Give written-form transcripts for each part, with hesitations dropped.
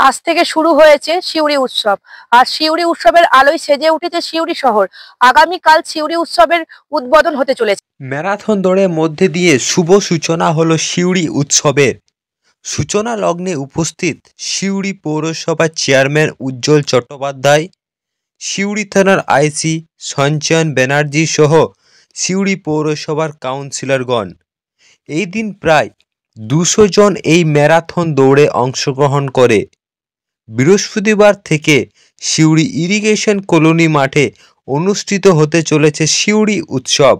আজ থেকে শুরু হয়েছে সিউড়ি উৎসব। আর সিউড়ি উৎসবের আলোয় সেজে উঠেছে সিউড়ি শহর। আগামীকাল সিউড়ি উৎসবের উদ্বোধন হতে চলেছে। ম্যারাথন দৌড়ের মধ্যে দিয়ে শুভ সূচনা হলো সিউড়ি উৎসবের। সূচনা লগ্নে উপস্থিত সিউড়ি পৌরসভার চেয়ারম্যান উজ্জ্বল চট্টোপাধ্যায়, সিউড়ি থানার আইসি সঞ্চয়ন ব্যানার্জি সহ সিউড়ি পৌরসভার কাউন্সিলরগণ। এই দিন প্রায় 200 জন এই ম্যারাথন দৌড়ে অংশগ্রহণ করে। বৃহস্পতিবার থেকে সিউড়ি ইরিগেশন কলোনি মাঠে অনুষ্ঠিত হতে চলেছে সিউড়ি উৎসব,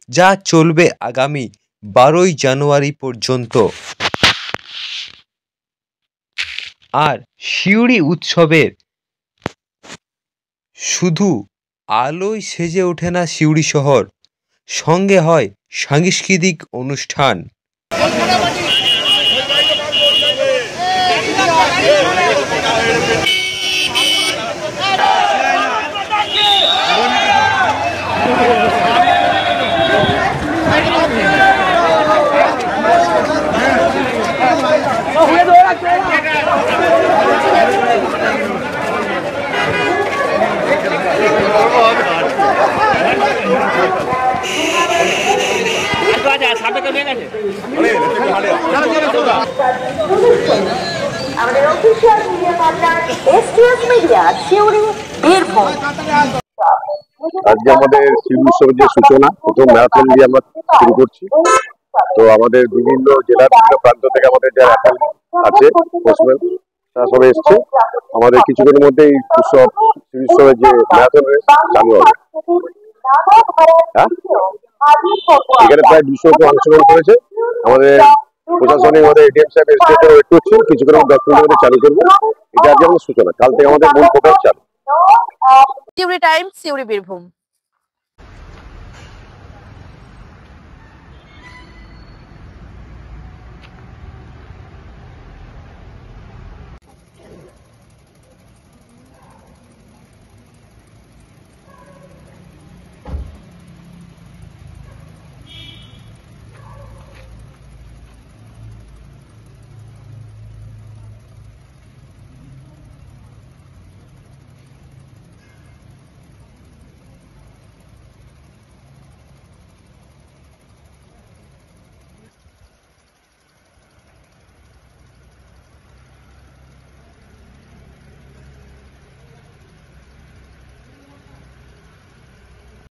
যা চলবে আগামী 12ই জানুয়ারি পর্যন্ত। আর সিউড়ি উৎসবের শুধু আলোয় সেজে ওঠে না সিউড়ি শহর, সঙ্গে হয় সাংস্কৃতিক অনুষ্ঠান। আমাদের official media partner STS media Suri Birbhum. আজকে আমাদের সিউড়ি উৎসবের যে সূচনা, প্রথম ম্যারাথন দিয়ে আমরা শুরু করছি। তো আমাদের বিভিন্ন জেলার বিভিন্ন প্রান্ত থেকে আমাদের যারা আছে পোস্টম্যান, তারা সবাই এসছে। আমাদের কিছুক্ষণের মধ্যে এই উৎসব সিউড়ি উৎসবের যে ম্যারাথন রেস চালু হবে। হ্যাঁ, এখানে প্রায় 200 জন অংশগ্রহণ করেছে। আমাদের প্রশাসনিক আমাদের এডিএম সাহেব এসে ওয়েট করছি, কিছুক্ষণ 10 মিনিটের মধ্যে চালু করবো। এটা আজকে আমাদের সূচনা, কাল থেকে আমাদের মূল প্রোগ্রাম চালু। সিউড়ি টাইমস, সিউড়ি বীরভূম।